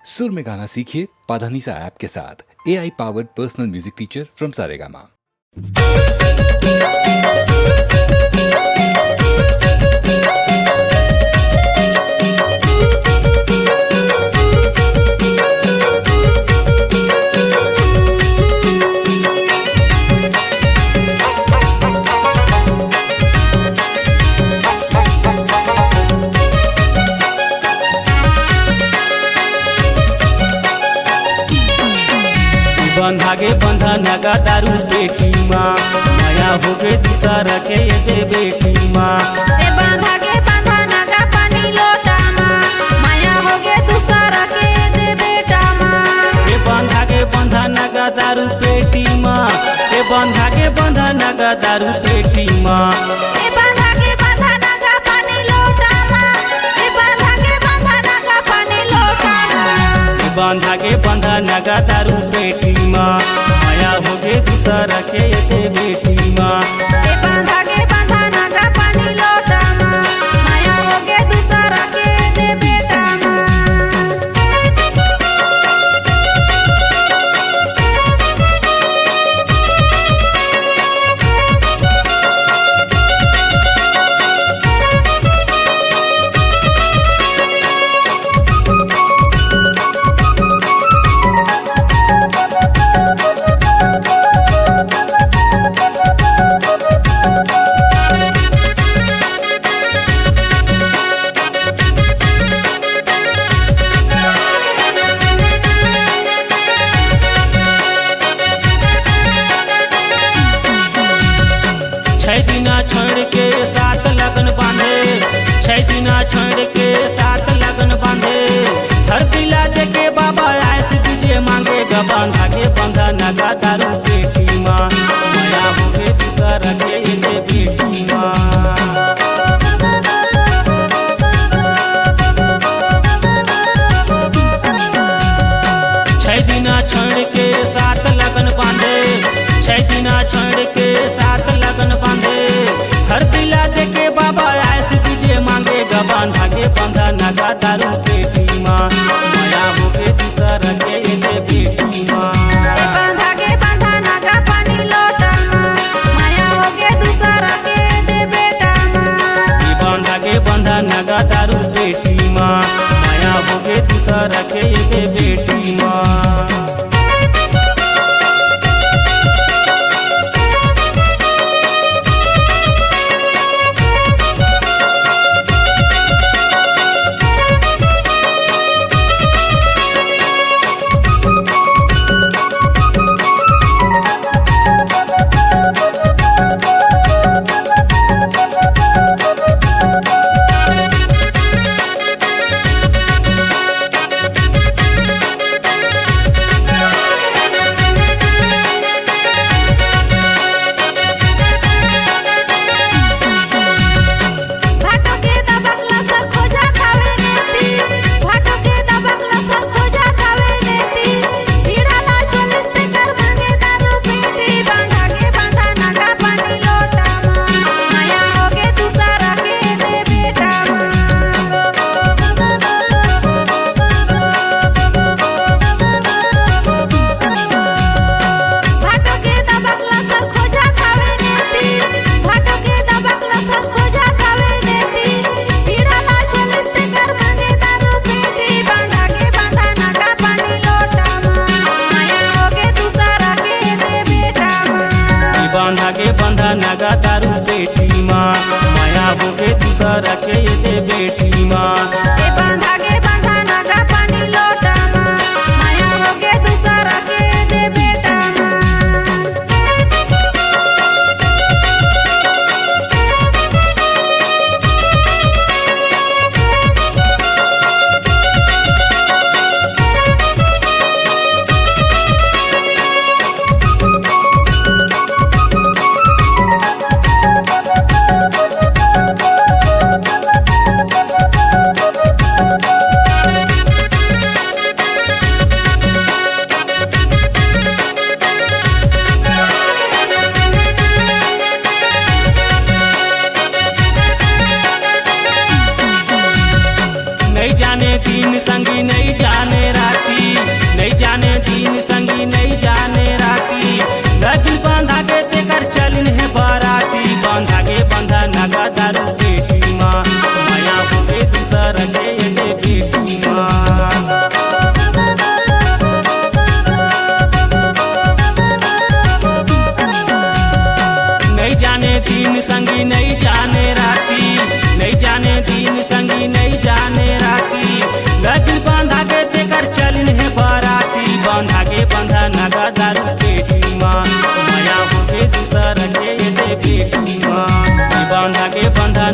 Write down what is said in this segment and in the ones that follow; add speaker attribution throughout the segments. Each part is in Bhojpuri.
Speaker 1: सुर में गाना सीखिए पाधानीसा ऐप के साथ। AI powered personal music teacher from Saregama.
Speaker 2: बंधागे बंधा नगा दारू बेटी माँ माया हो गे दूसरा के दे बेटी माँ।
Speaker 3: बंधागे बंधा नगा पानी लोटा माँ माया हो गे दूसरा के दे बेटा माँ।
Speaker 2: बंधागे बंधा नगा दारू बेटी माँ बंधागे बंधा नगा दारू बेटी माँ।
Speaker 3: बंधागे बंधा नगा पानी लोटा माँ बंधागे बंधा नगा पानी लोटा माँ।
Speaker 2: बंधागे बंधा नगा दारू बेटी माँ माया हो गे दूसरा के दे बेटी माँ।
Speaker 3: बंधागे बंधा नगा पानी लोटा माँ माया हो गे दूसरा के दे बेटा माँ।
Speaker 2: छह दिना छोड़ के सात लगन बांधे, छह दिना छोड़ के सात लगन बांधे। हर दिला दे के बाबा ऐसे तुझे मांगे बंधा के बंधा नगा दारू बेटी माँ माया हो गे दूसरा के दे बेटी माँ। छह दिना छोड़ के सात लगन बांधे, छह दिना छोड़ के सात लगन बांधे। हर दिला दे के बाबा ऐसे तुझे मांगे बंधा के बंधा नगा दारू बेटी माँ माया हो गे दूसरा के दे बेटी माँ।
Speaker 3: बंधागे बंधा नगा पानी लोटा माँ माया हो गे दूसरा के दे बेटा माँ।
Speaker 2: बंधागे बंधा नगा दारू बेटी माँ माया हो गे दूसरा के दे बेटी माँ।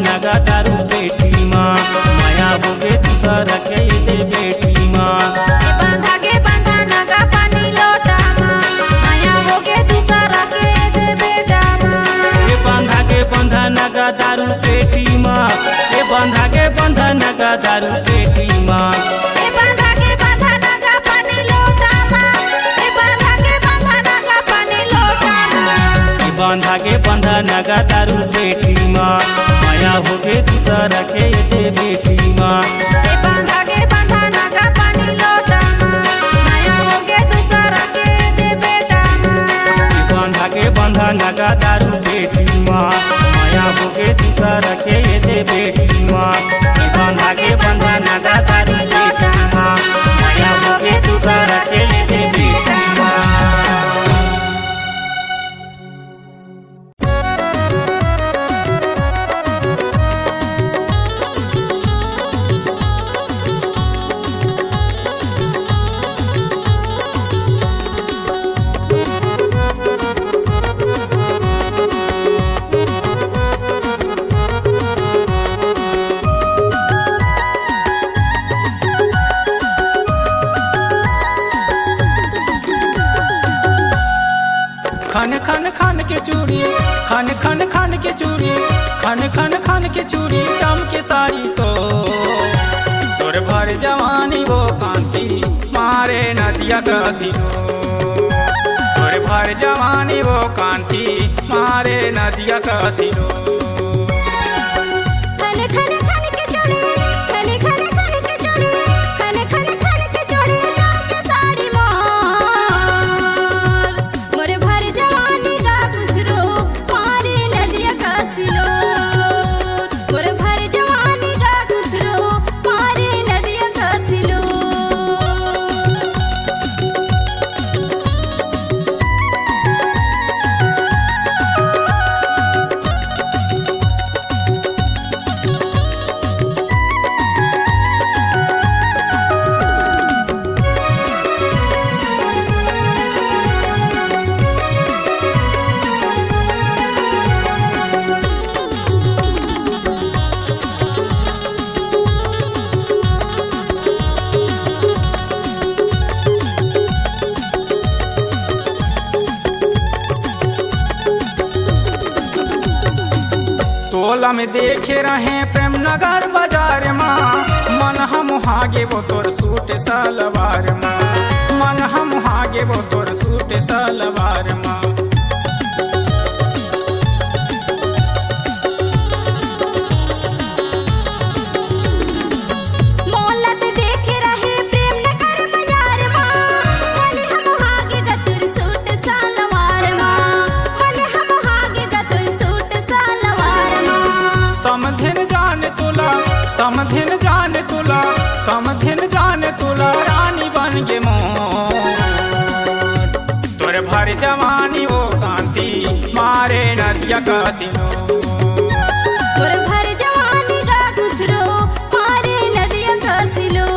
Speaker 2: नगा दारू पेटी माँ माया होगे दूसरा के दे बेटी माँ।
Speaker 3: ए बांधा के बांधा नगा पानी लोटा माँ माया होगे दूसरा के दे बेटा माँ।
Speaker 2: ए बांधा के बांधा नगा दारू पेटी माँ ए बांधा के बांधा नगा दारू पेटी माँ।
Speaker 3: ए बांधा के बांधा नगा पानी लोटा माँ ए बांधा के बांधा नगा पानी लोटा माँ।
Speaker 2: ए बांधा के बांधा नगा दारू पेटी माँ माया होगे दूसरा के दे बेटी माँ।
Speaker 3: ए बांधा के बांधा नगा पानी लोटा माँ माया होगे दूसरा के दे बेटा माँ।
Speaker 2: ए बांधा के बांधा नगा दारू पेटी माँ माया होगे दूसरा के दे बेटी माँ। ए बांधा के बांधा नगा दारू पेटी माँ माया होगे दूसरा के दे बेटी माँ।
Speaker 4: खन खन खन के चूड़ी खन खन खन के चूड़ी खन खन खन के चूड़ी चम के साड़ी तो तोर भर जवानी वो कांति मारे नदिया कसिलो तोर भर जवानी वो कांति मारे नदिया कसिलो।
Speaker 3: खन खन खन के चूड़ी खन खन खन के चूड़ी खन खन खन के चूड़ी चम के साड़ी मोर मोरे भर जवानी का खुसरो मारे नदिया कसिलो मोरे भर जवानी का खुसरो मारे नदिया कसिलो।
Speaker 4: टोला में देखे रहे प्रेम नगर बाजार माँ मन हम हागे वो तोर सूट सलवार माँ मन हम हागे वो तोर सूट सलवार माँ।
Speaker 3: मोलत देखे रहे प्रेम नगर बाजार माँ मन हम हागे गतुर सूट सलवार माँ मन हम हागे गतुर सूट सलवार माँ।
Speaker 4: समधिन जान तुला समधिन जान तुला समधिन जान तुला रानी बन गे मोर तोर भर जवानी वो कांति मारे नदिया कसिलो
Speaker 3: मोर भर जवानी का खुसरो मारे नदिया कसिलो।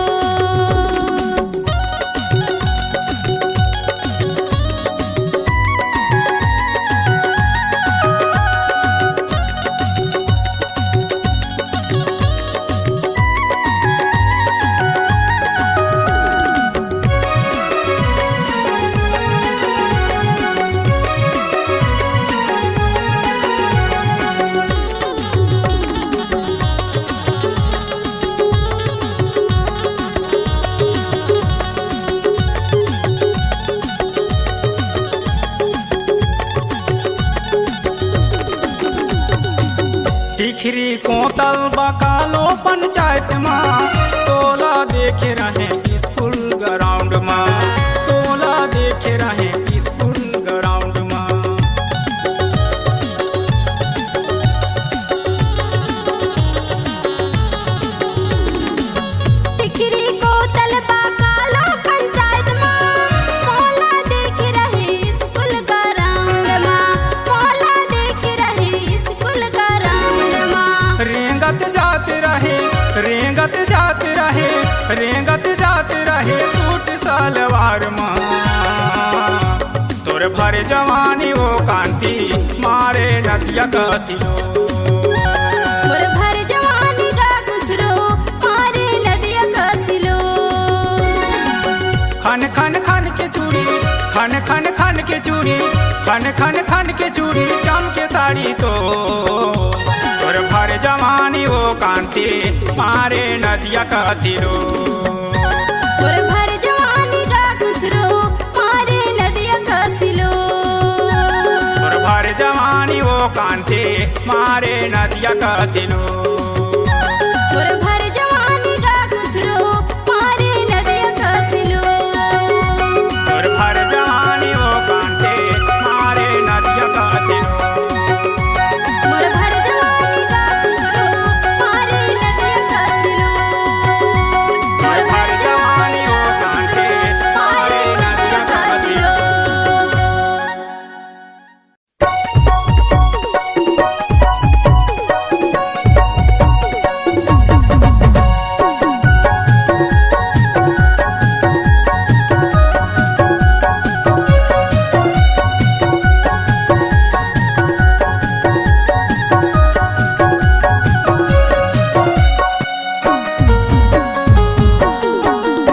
Speaker 4: टिखरी कोतल बकालो पंचायत माँ टोला देखे रहे स्कूल ग्राउंड माँ टोला देखे रहे स्कूल ग्राउंड माँ।
Speaker 3: टिकरी को तलबा काला पंचायत माँ मौला देख रहे स्कूल ग्राउंड माँ मौला देख रहे स्कूल ग्राउंड माँ।
Speaker 4: रेंगत जाते रहे रेंगत जाते रहे रेंगत जाते रहे सूट सलवार माँ तोर भर जवानी वो कांति मारे नदिया कसिलो
Speaker 3: मोर
Speaker 4: खन खन खन के चूड़ी खन खन खन के चूड़ी खन खन खन के चूड़ी चाम के साड़ी तो तोर भर जवानी वो कांति मारे नदिया का सिरो
Speaker 3: और भर जवानी का खुसरो मारे नदिया का सिलो
Speaker 4: तोर भर जवानी वो कांति मारे नदिया का सिलो
Speaker 3: और भर जवानी का खुसरो मारे नदिया का सिलो
Speaker 4: तोर भर जवानी वो कांति मारे नदिया का सिरो
Speaker 3: मोर भर जवानी का खुसरो मारे नदिया का सिलो
Speaker 4: तोर भर जवानी वो कांति मारे नदिया का सिरो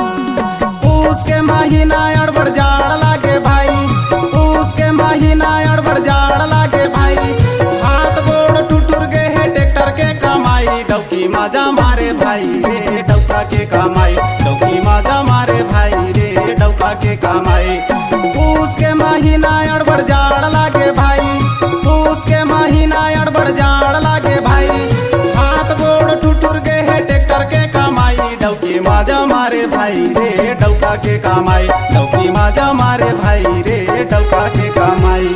Speaker 5: उसके महीना अड़बड़ जाड़ लागे भाई उसके महीना अड़बड़ जाड़ लागे भाई हाथ गोड़ टूटुर गए है ट्रैक्टर के कमाई डौकी माजा मारे भाई रे डौका के कमाई डौकी माजा मारे भाई रे डौका के कमाई उसके महीना अड़बड़ जाड़ लागे भाई उसके महीना अड़बड़ जाड़ लागे भाई हाथ गोड़ टूटुर गए है ट्रैक्टर के कमाई डौकी माजा मारे भाई रे डौका के कमाई डौकी माजा मारे भाई रे डौका के कमाई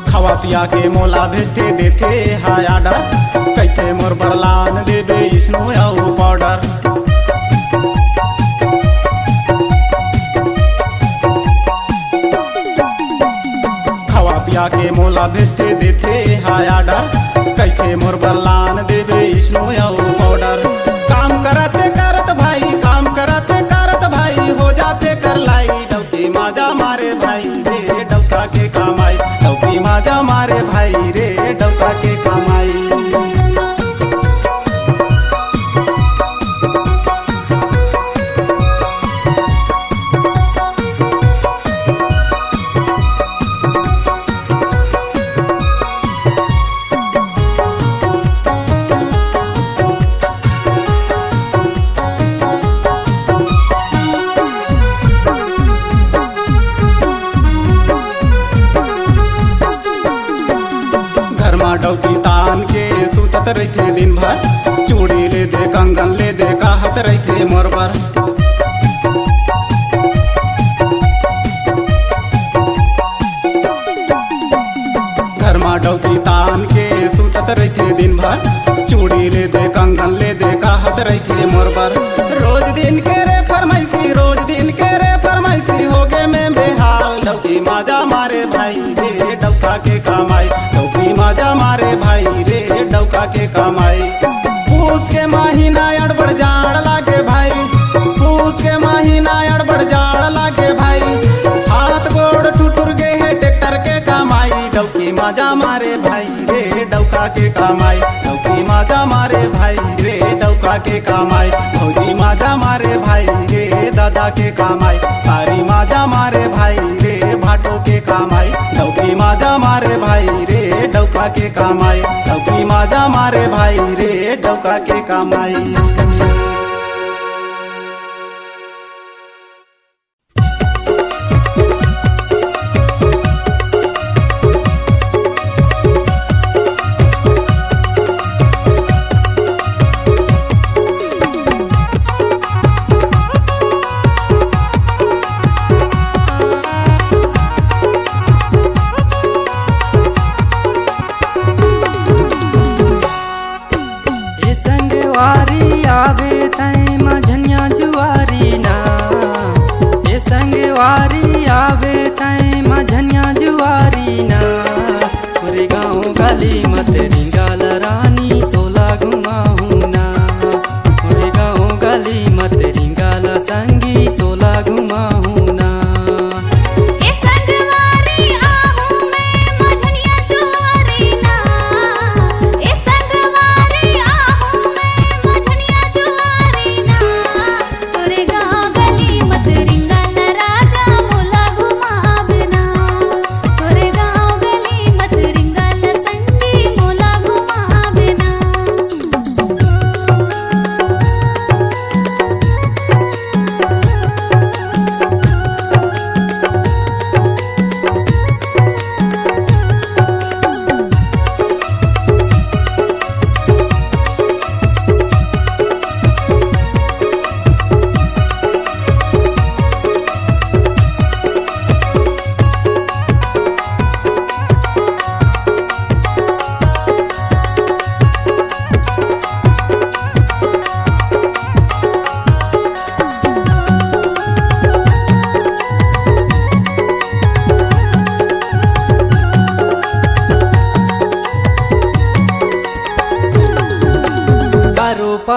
Speaker 5: खवा पिया के मोला भेजते देते हाय आडर कैथे मोर बरलान देबे इसनो आउ पाउडर खवा पिया के मोला भेजते देते हाय आडर कैथे मोर बरलान देबे इसनो आउ पाउडर काम करते करत भाई काम करते करत भाई हो जाते कर लाई डौकी माजा मारे भाई रे डौका के कमाई डौकी माजा मारे भाई रे डौका के कमाई घर में डौकी तान के सुतत रहते दिन भर चूड़ी ले दे कंगन ले दे कहत रहते मोर बर घर में डौकी तान के सुतत रहते दिन भर चूड़ी ले दे कंगन ले दे कहत रहते मोर बर रोज दिन के रे फरमाइशी रोज दिन के रे फरमाइशी हो गे में बेहाल डौकी माजा मारे भाई रे डौका के कमाई डौकी माजा मारे भाई रे डौका के कमाई पूस के महीना अड़बड़ जाड़ लागे भाई पूस के महीना अड़बड़ जाड़ लागे भाई हाथ गोड़ टूटुर गए है ट्रैक्टर के कमाई डौकी माजा मारे भाई रे डौका के कमाई डौकी माजा मारे भाई रे डौका के कमाई भौजी माजा मारे भाई रे दादा के कमाई सारी माजा मारे भाई रे भाटो के कमाई डौकी माजा मारे भाई रे डौका के कमाई डौकी माजा मारे भाई रे डौका के कमाई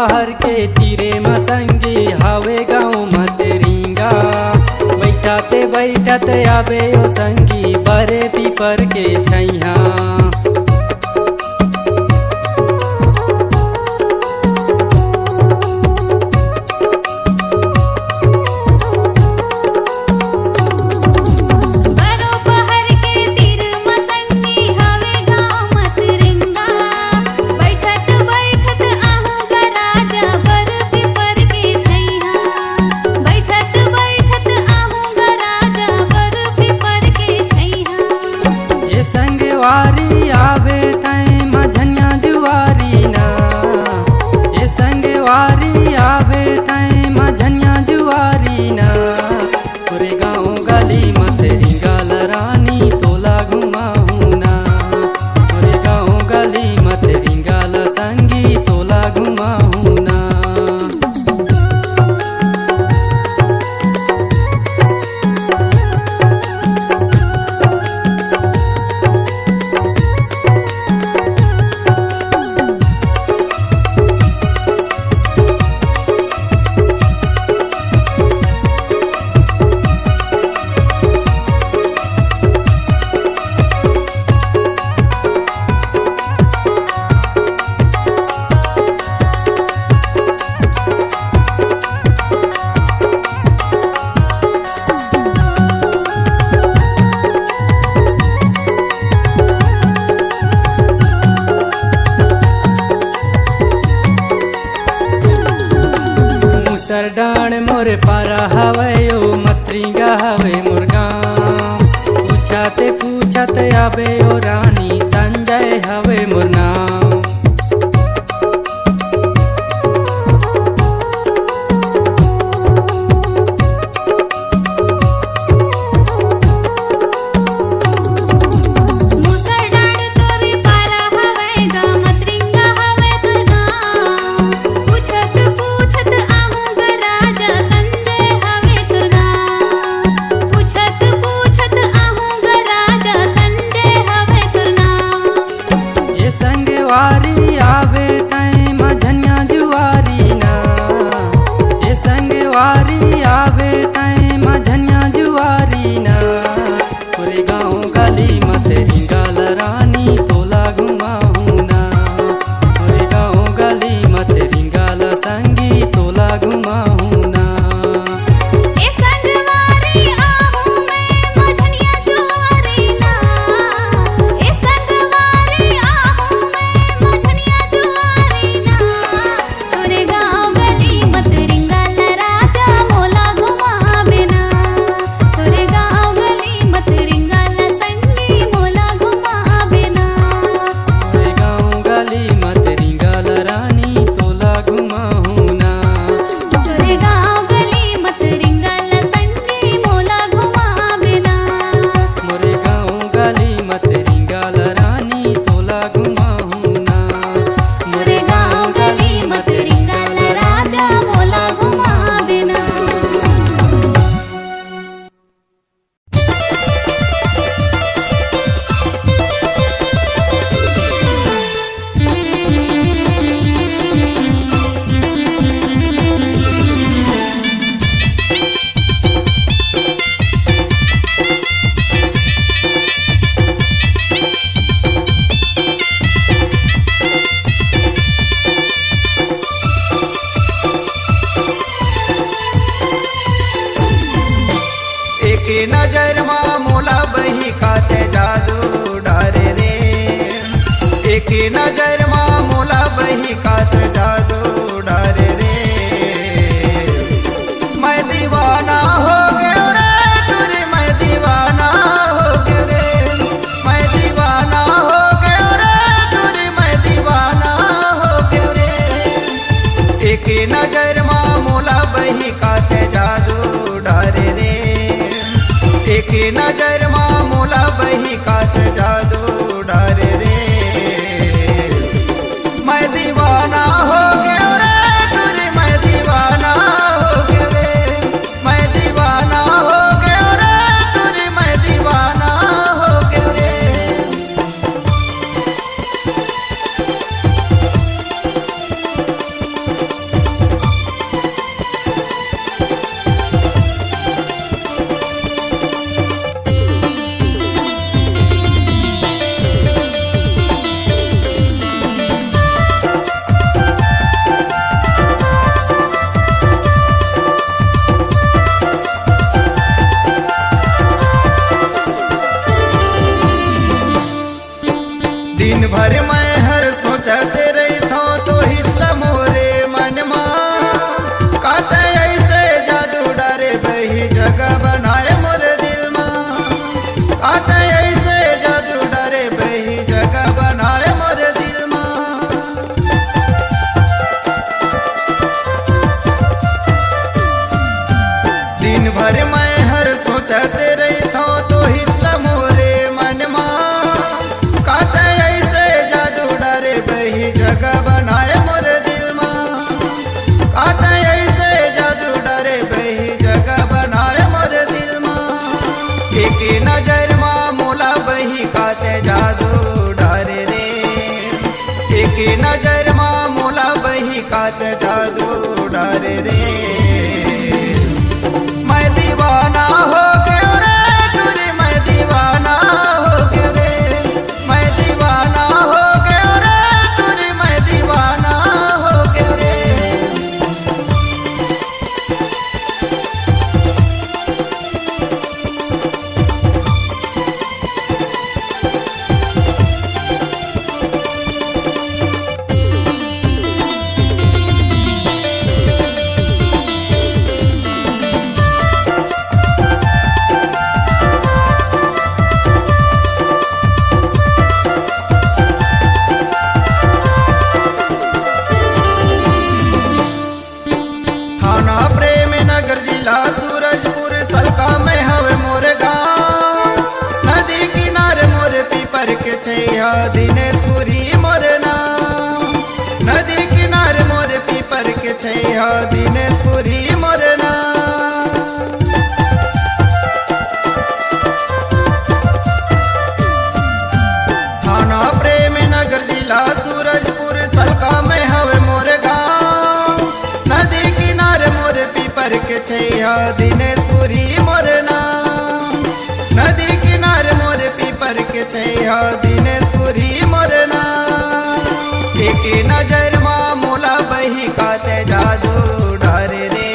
Speaker 4: पहाड़ के तीरे मसंगी हवे गाँव मतरिंगा बैठाते बैठते आबे ओ संगी बरे पीपर के छैया सरडान मोर पारा हवे ओ मतरिंगा हवे मुर्गा पूछाते पूछते आबे ओ रानी संजय हवे मुरना
Speaker 6: नजर माँ मोला बही काते जादू डारे रे एक नजर माँ मोला बही काते जादू डारे रे मैं दीवाना हो गया रे टूरी मैं दीवाना हो गया रे मैं दीवाना हो गया रे टूरी मैं दीवाना हो गया रे एक नजर माँ मोला बही काते जादू डारे रे एक नजर माँ मोला बही कात जादू डारे रे मैं दीवाना हो गया रे टूरी मैं दीवाना हो गया रे मैं दीवाना हो गया रे टूरी मैं दीवाना हो गया रे दिन भर मैं हर सोचते रही थो तो हिचला मोरे मनमा काते ऐसे जादू डरे बही जगह बनाए मोरे दिल में काते ऐसे जादू डरे बही जगह बनाए मोरे दिल में दिन भर मैं हर सोचते रही थो तो हिचला मोरे मनमा काते ऐसे जादू डरे बही जगह बनाए मोरे दिल में काते ऐसे जादू डरे बही जगह बनाए मोरे दिल में एक नजर माँ मोला बही काते जादू डरे रे एक नजर माँ मोला बही काते जादू डरे रे मैं दीवाना हो गया रे टूरी मैं दीवाना हो गया रे मैं दीवाना हो गया रे टूरी मैं दीवाना हो गया रे थाना प्रेम नगर जिला सूरजपुर सलका में हवे मोर गाँव नदी किनारे मोर पीपर के छैया दिनेशपुरी मोर नाम नदी किनारे मोर पीपर के छैया दिनेशपुरी मोर नाम थाना प्रेम नगर जिला सूरजपुर सलका में हवे मोर गाँव नदी किनारे मोर पीपर के छैया दिनेशपुरी मोर नाम नदी किनारे मोर पीपर के छैया दिनेशपुरी मोर नाम एक नजर माँ मोला बही काते जादू डरे रे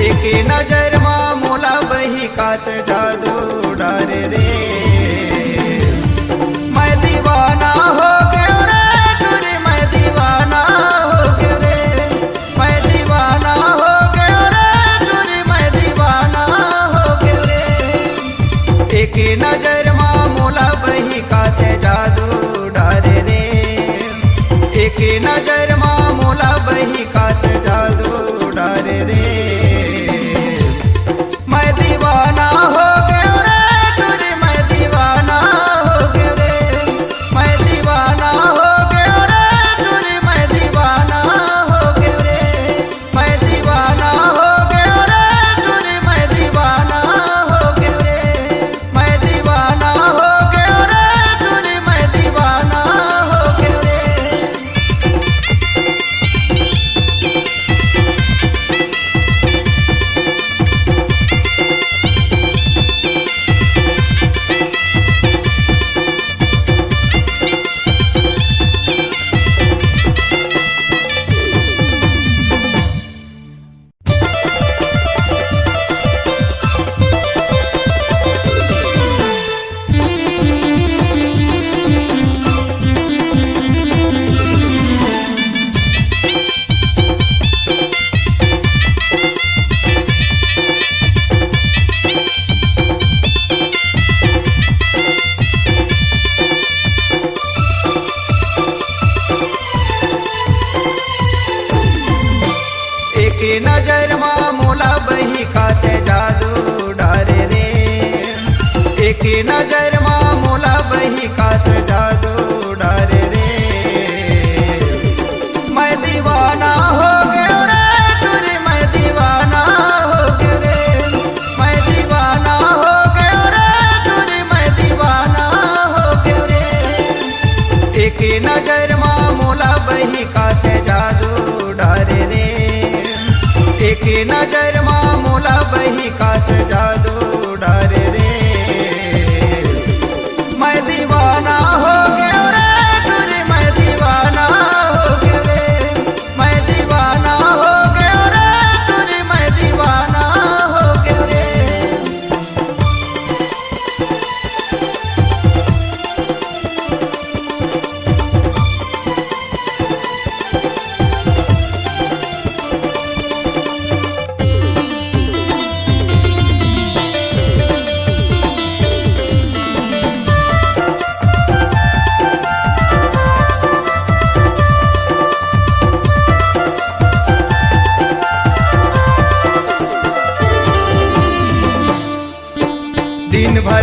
Speaker 6: एक नजर माँ मोला बही काते जादू डरे रे मैं दीवाना हो गया रे टूरी मैं दीवाना हो गया रे मैं दीवाना हो गया रे टूरी मैं दीवाना हो गया रे एक नजर माँ मोला बही काते जादू डरे रे एक नजर माँ मोला बही काते जादू डरे रे मैं दीवाना हो गया रे टूरी मैं दीवाना हो गया रे मैं दीवाना हो गया रे टूरी मैं दीवाना हो गया रे मैं दीवाना हो गया रे टूरी मैं दीवाना हो गया रे मैं दीवाना हो गया रे टूरी मैं दीवाना हो गया रे एक नजर माँ मोला बही काते जादू डरे रे एक नजर माँ मोला बही काते जादू डरे रे मैं दीवाना हो गया रे टूरी मैं दीवाना हो गया रे मैं दीवाना हो गया रे टूरी मैं दीवाना हो गया रे एक नजर माँ मोला बही काते जादू डरे रे एक नजर माँ मोला बही काते जादू डरे रे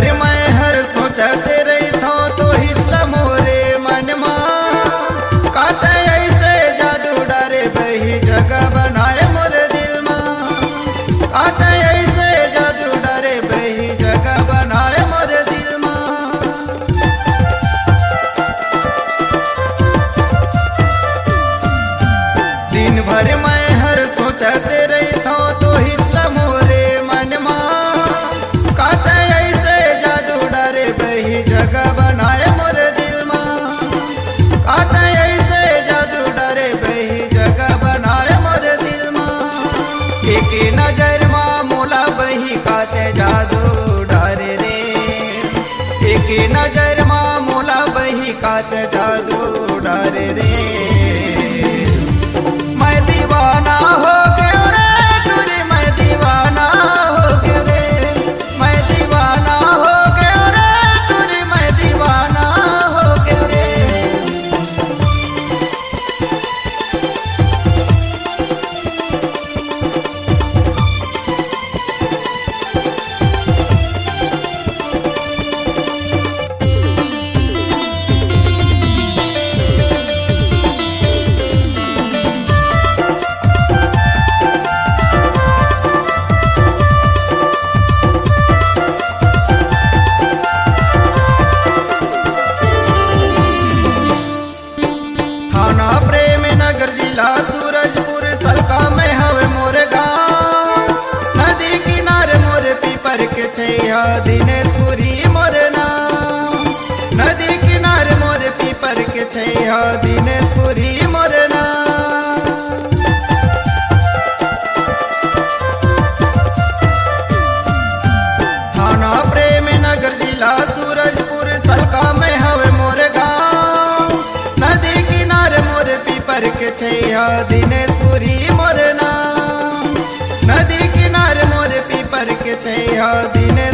Speaker 6: भर मैं हर सोचत रही थो तो हिचला मोरे मनमा काटे ऐसे जादू डारे बही जगह बनाए मोर दिल में काटे ऐसे जादू डारे बही जगह बनाए मोर दिल में दिन भर मैं हर सोचत रही थो तो हिचला मोरे मनमा काते ऐसे जादू डारे बही जगह बनाए मोर दिल में काते ऐसे जादू डारे बही जगह बनाए मोर दिल में एक नजर माँ मोला बही काते जादू डारे रे एक नजर माँ मोला बही काते जादू डारे रे मैं दीवाना हो गया रे टूरी मैं दीवाना हो गया रे मैं दीवाना हो गया रे टूरी मैं दीवाना हो गया रे थाना प्रेम नगर जिला सूरजपुर सलका में हवे मोर गाँव नदी किनारे मोर पीपर के छैया दिनेशपुरी मोर नाम नदी किनारे मोर पीपर के छैया दिनेशपुरी मोर नाम थाना प्रेम नगर जिला सूरजपुर सलका में हवे मोर गाँव नदी किनारे मोर पीपर के छैया दिनेशपुरी मोर नाम नदी किनारे मोर पीपर के छैया दिनेश